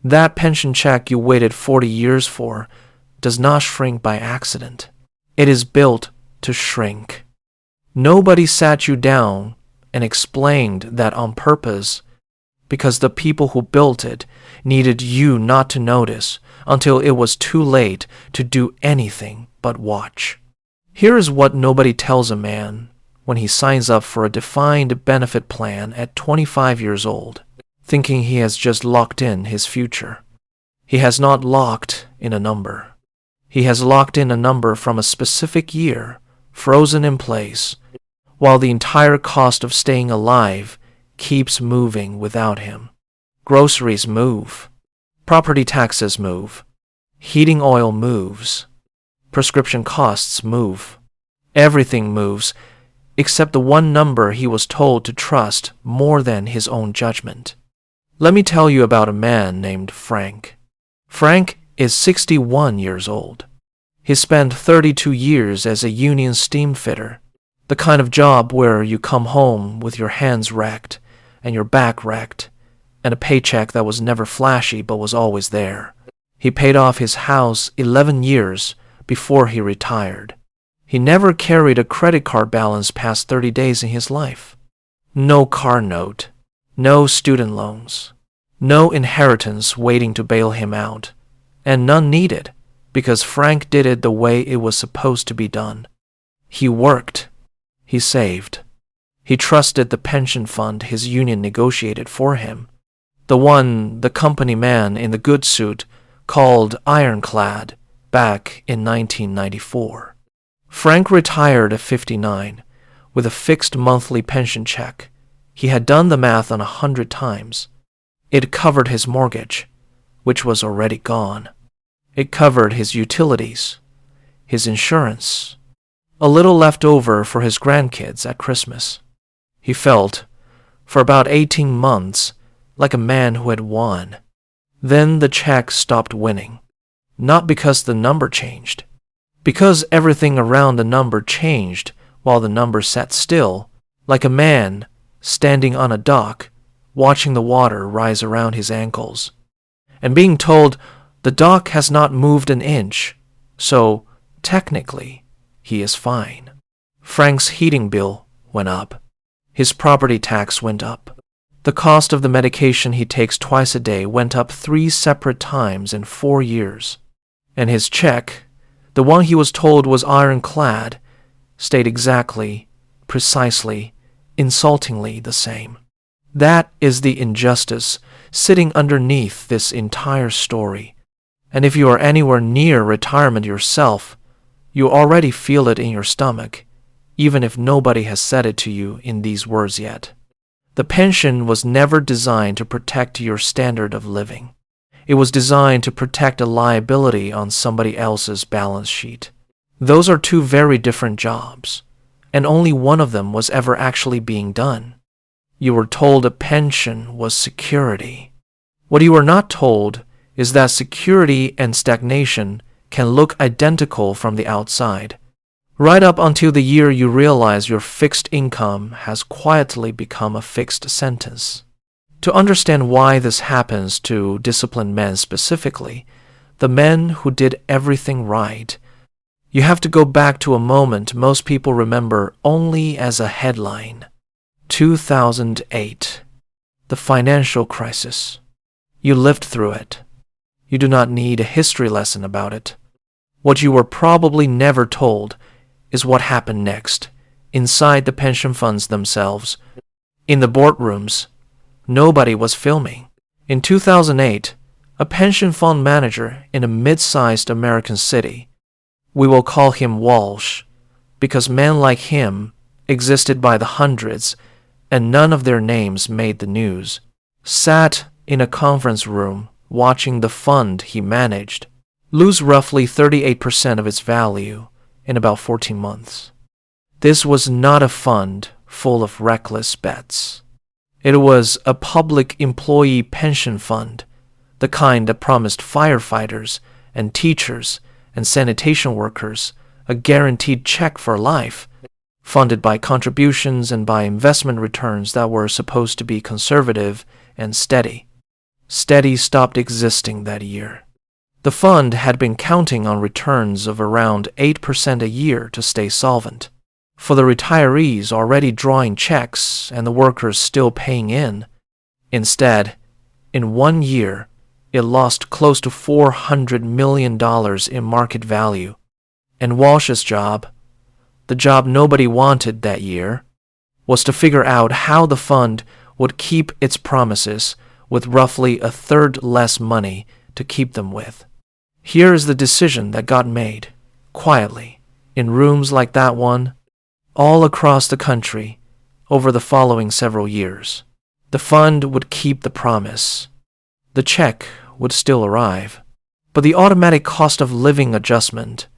That pension check you waited 40 years for does not shrink by accident. It is built to shrink. Nobody sat you down and explained that on purpose, because the people who built it needed you not to notice until it was too late to do anything but watch. Here is what nobody tells a man when he signs up for a defined benefit plan at 25 years old, thinking he has just locked in his future. He has not locked in a number. He has locked in a number from a specific year, frozen in place, while the entire cost of staying alive keeps moving without him. Groceries move. Property taxes move. Heating oil moves. Prescription costs move. Everything moves, except the one number he was told to trust more than his own judgment. Let me tell you about a man named Frank. Frank is 61 years old. He spent 32 years as a union steamfitter, the kind of job where you come home with your hands wrecked and your back wrecked, and a paycheck that was never flashy but was always there. He paid off his house 11 years before he retired. He never carried a credit card balance past 30 days in his life. No car note, no student loans, no inheritance waiting to bail him out, and none needed because Frank did it the way it was supposed to be done. He worked. He saved. He trusted the pension fund his union negotiated for him, the one the company man in the good suit called ironclad back in 1994. Frank retired at 59 with a fixed monthly pension check. He had done the math on 100 times. It covered his mortgage, which was already gone. It covered his utilities, his insurance, a little left over for his grandkids at Christmas. He felt, for about 18 months, like a man who had won. Then the check stopped winning, not because the number changed, because everything around the number changed while the number sat still, like a man standing on a dock, watching the water rise around his ankles, and being told the dock has not moved an inch, so technically he is fine. Frank's heating bill went up. His property tax went up. The cost of the medication he takes twice a day went up 3 separate times in 4 years. And his check, the one he was told was ironclad, stayed exactly, precisely, insultingly the same. That is the injustice sitting underneath this entire story. And if you are anywhere near retirement yourself, you already feel it in your stomach, even if nobody has said it to you in these words yet. The pension was never designed to protect your standard of living. It was designed to protect a liability on somebody else's balance sheet. Those are two very different jobs, and only one of them was ever actually being done. You were told a pension was security. What you were not told is that security and stagnation can look identical from the outside, right up until the year you realize your fixed income has quietly become a fixed sentence. To understand why this happens to disciplined men specifically, the men who did everything right, you have to go back to a moment most people remember only as a headline. 2008. The financial crisis. You lived through it. You do not need a history lesson about it. What you were probably never told is what happened next, inside the pension funds themselves. In the boardrooms, nobody was filming. In 2008, a pension fund manager in a mid-sized American city, we will call him Walsh, because men like him existed by the hundreds and none of their names made the news, sat in a conference room watching the fund he managed lose roughly 38% of its value in about 14 months. This was not a fund full of reckless bets. It was a public employee pension fund, the kind that promised firefighters and teachers and sanitation workers a guaranteed check for life, funded by contributions and by investment returns that were supposed to be conservative and steady. Steady stopped existing that year. The fund had been counting on returns of around 8% a year to stay solvent. For the retirees already drawing checks and the workers still paying in, instead, in 1 year, it lost close to $400 million in market value. And Walsh's job, the job nobody wanted that year, was to figure out how the fund would keep its promises with roughly a third less money to keep them with. Here is the decision that got made, quietly, in rooms like that one, all across the country, over the following several years. The fund would keep the promise. The check would still arrive, but the automatic cost of living adjustment,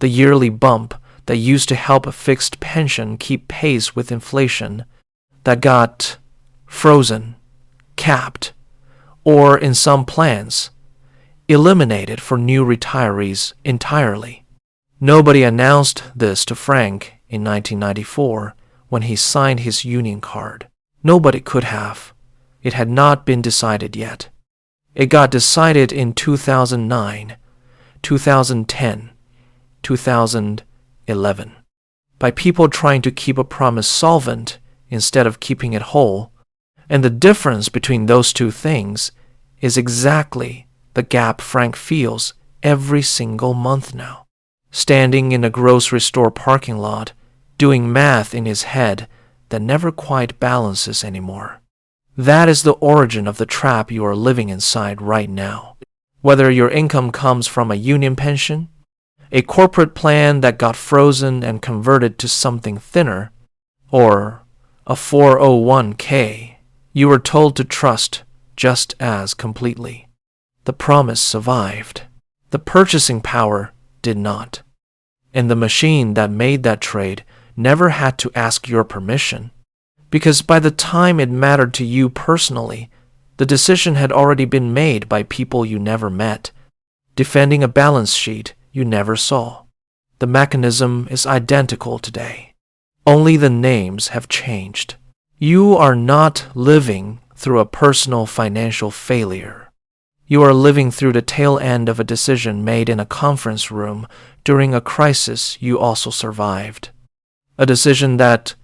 the yearly bump that used to help a fixed pension keep pace with inflation, that got frozen, capped, or in some plans, eliminated for new retirees entirely. Nobody announced this to Frank in 1994 when he signed his union card. Nobody could have. It had not been decided yet. It got decided in 2009, 2010, 2011, by people trying to keep a promise solvent instead of keeping it whole, and the difference between those two things is exactly the gap Frank feels every single month now. Standing in a grocery store parking lot, doing math in his head that never quite balances anymore. That is the origin of the trap you are living inside right now. Whether your income comes from a union pension, a corporate plan that got frozen and converted to something thinner, or a 401k you were told to trust just as completely. The promise survived. The purchasing power did not. And the machine that made that trade never had to ask your permission, because by the time it mattered to you personally, the decision had already been made by people you never met, defending a balance sheet you never saw. The mechanism is identical today. Only the names have changed. You are not living through a personal financial failure. You are living through the tail end of a decision made in a conference room during a crisis you also survived. A decision that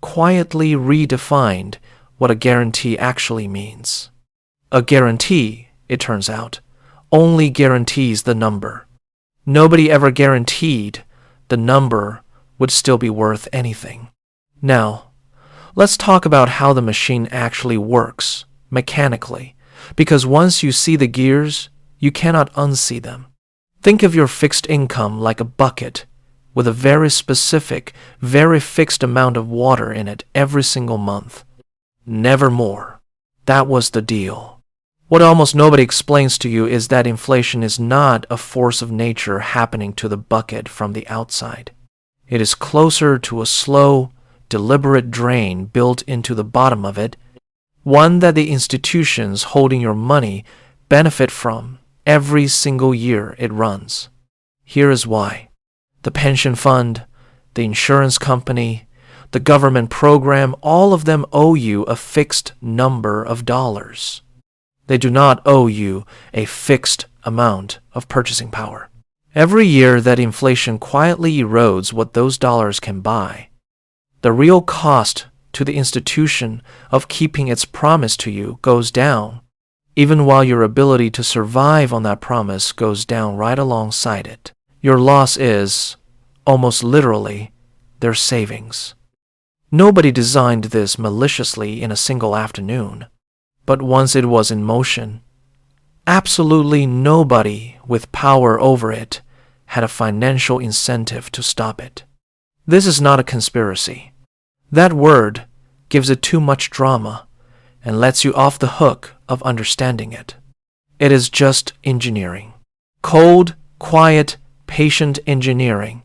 quietly redefined what a guarantee actually means. A guarantee, it turns out, only guarantees the number. Nobody ever guaranteed the number would still be worth anything. Now, let's talk about how the machine actually works, mechanically, because once you see the gears, you cannot unsee them. Think of your fixed income like a bucket with a very specific, very fixed amount of water in it every single month. Never more. That was the deal. What almost nobody explains to you is that inflation is not a force of nature happening to the bucket from the outside. It is closer to a slow, deliberate drain built into the bottom of it, one that the institutions holding your money benefit from every single year it runs. Here is why. The pension fund, the insurance company, the government program, all of them owe you a fixed number of dollars. They do not owe you a fixed amount of purchasing power. Every year that inflation quietly erodes what those dollars can buy, the real cost to the institution of keeping its promise to you goes down, even while your ability to survive on that promise goes down right alongside it. Your loss is, almost literally, their savings. Nobody designed this maliciously in a single afternoon, but once it was in motion, absolutely nobody with power over it had a financial incentive to stop it. This is not a conspiracy. That word gives it too much drama and lets you off the hook of understanding it. It is just engineering. Cold, quiet, patient engineering,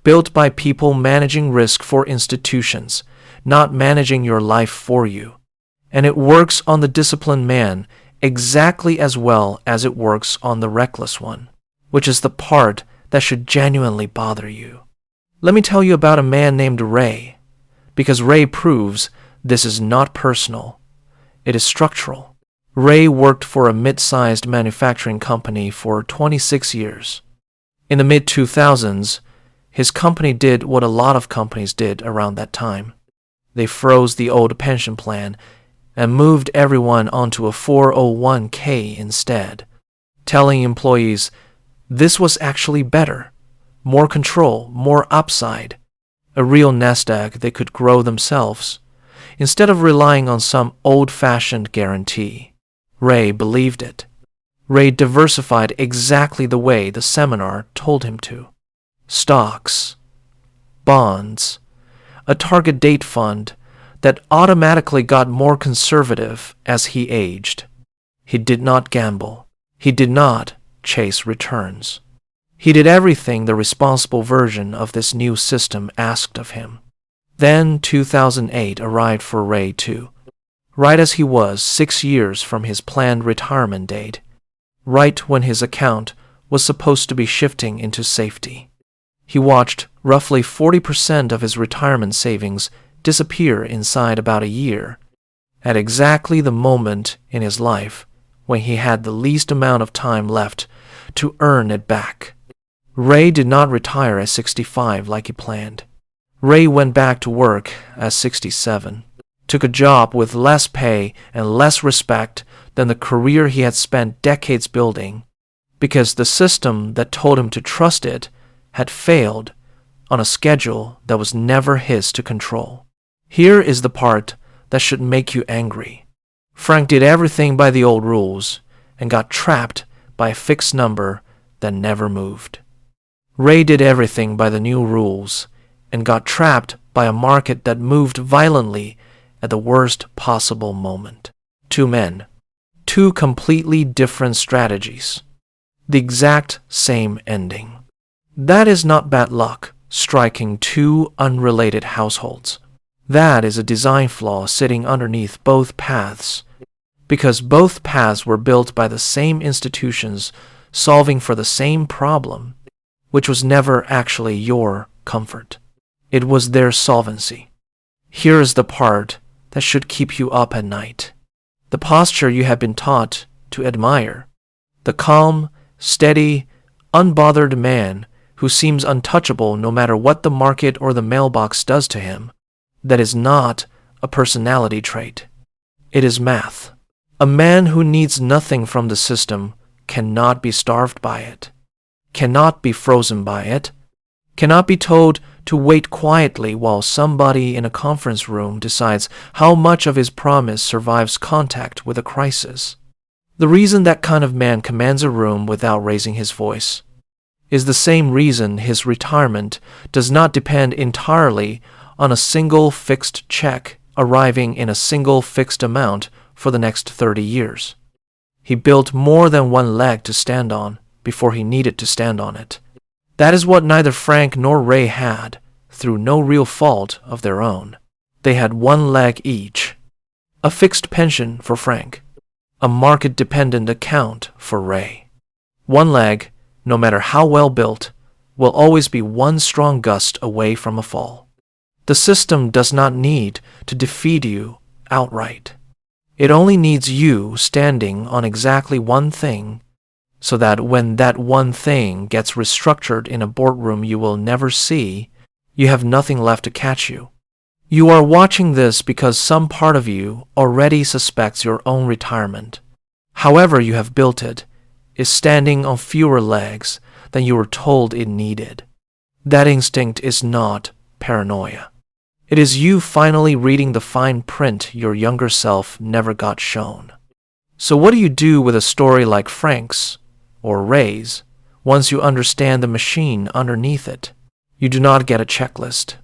built by people managing risk for institutions, not managing your life for you. And it works on the disciplined man exactly as well as it works on the reckless one, which is the part that should genuinely bother you. Let me tell you about a man named Ray, because Ray proves this is not personal. It is structural. Ray worked for a mid-sized manufacturing company for 26 years. In the mid-2000s, his company did what a lot of companies did around that time. They froze the old pension plan and moved everyone onto a 401k instead, telling employees this was actually better, more control, more upside, a real nest egg they could grow themselves, instead of relying on some old-fashioned guarantee. Ray believed it. Ray diversified exactly the way the seminar told him to. Stocks, bonds, a target date fund that automatically got more conservative as he aged. He did not gamble. He did not chase returns. He did everything the responsible version of this new system asked of him. Then 2008 arrived for Ray too, right as he was 6 years from his planned retirement date, right when his account was supposed to be shifting into safety. He watched roughly 40% of his retirement savings disappear inside about a year, at exactly the moment in his life when he had the least amount of time left to earn it back. Ray did not retire at 65 like he planned. Ray went back to work at 67, took a job with less pay and less respect than the career he had spent decades building, because the system that told him to trust it had failed on a schedule that was never his to control. Here is the part that should make you angry. Frank did everything by the old rules and got trapped by a fixed number that never moved. Ray did everything by the new rules and got trapped by a market that moved violently at the worst possible moment. Two men, two completely different strategies, the exact same ending. That is not bad luck striking two unrelated households. That is a design flaw sitting underneath both paths, because both paths were built by the same institutions solving for the same problem, which was never actually your comfort. It was their solvency. Here is the part that should keep you up at night. The posture you have been taught to admire. The calm, steady, unbothered man who seems untouchable no matter what the market or the mailbox does to him. That is not a personality trait. It is math. A man who needs nothing from the system cannot be starved by it, cannot be frozen by it, cannot be told to wait quietly while somebody in a conference room decides how much of his promise survives contact with a crisis. The reason that kind of man commands a room without raising his voice is the same reason his retirement does not depend entirely on a single fixed check arriving in a single fixed amount for the next 30 years. He built more than one leg to stand on before he needed to stand on it. That is what neither Frank nor Ray had, through no real fault of their own. They had one leg each. A fixed pension for Frank, a market-dependent account for Ray. One leg, no matter how well built, will always be one strong gust away from a fall. The system does not need to defeat you outright. It only needs you standing on exactly one thing, so that when that one thing gets restructured in a boardroom you will never see, you have nothing left to catch you. You are watching this because some part of you already suspects your own retirement, however you have built it, is standing on fewer legs than you were told it needed. That instinct is not paranoia. It is you finally reading the fine print your younger self never got shown. So what do you do with a story like Frank's or Ray's once you understand the machine underneath it? You do not get a checklist.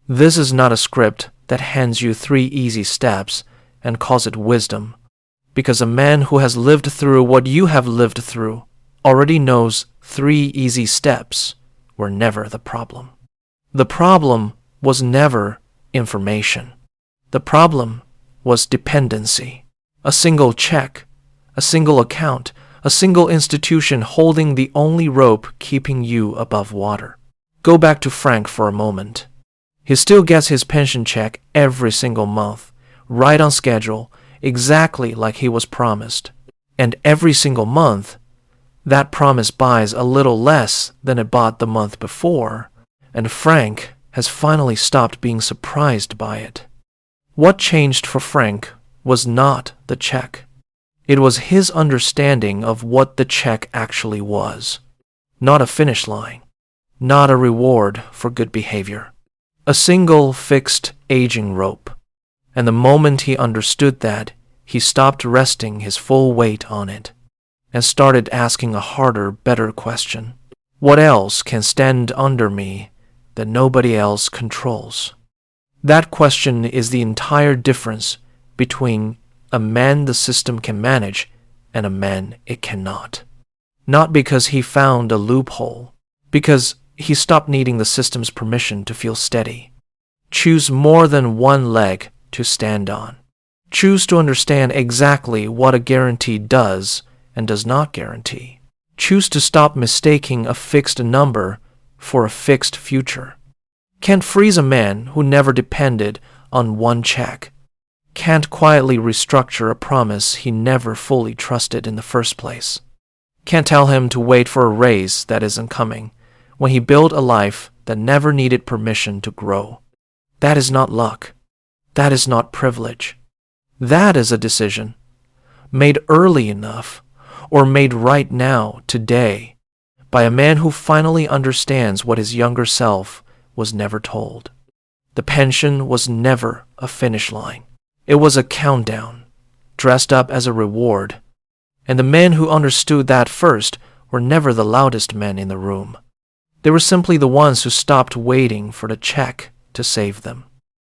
This is not a script that hands you 3 easy steps and calls it wisdom, because a man who has lived through what you have lived through already knows 3 easy steps were never the problem. The problem was never information. The problem was dependency. A single check, a single account, a single institution holding the only rope keeping you above water. Go back to Frank for a moment. He still gets his pension check every single month, right on schedule, exactly like he was promised. And every single month, that promise buys a little less than it bought the month before, and Frank has finally stopped being surprised by it. What changed for Frank was not the check. It was his understanding of what the check actually was. Not a finish line, not a reward for good behavior. A single fixed aging rope. And the moment he understood that, he stopped resting his full weight on it and started asking a harder, better question. What else can stand under me that nobody else controls? That question is the entire difference between a man the system can manage and a man it cannot. Not because he found a loophole, because he stopped needing the system's permission to feel steady. Choose more than one leg to stand on. Choose to understand exactly what a guarantee does and does not guarantee. Choose to stop mistaking a fixed number for a fixed future. Can't freeze a man who never depended on one check. Can't quietly restructure a promise he never fully trusted in the first place. Can't tell him to wait for a raise that isn't coming when he built a life that never needed permission to grow. That is not luck. That is not privilege. That is a decision made early enough or made right now, today, by a man who finally understands what his younger self was never told. The pension was never a finish line. It was a countdown, dressed up as a reward. And the men who understood that first were never the loudest men in the room. They were simply the ones who stopped waiting for the check to save them.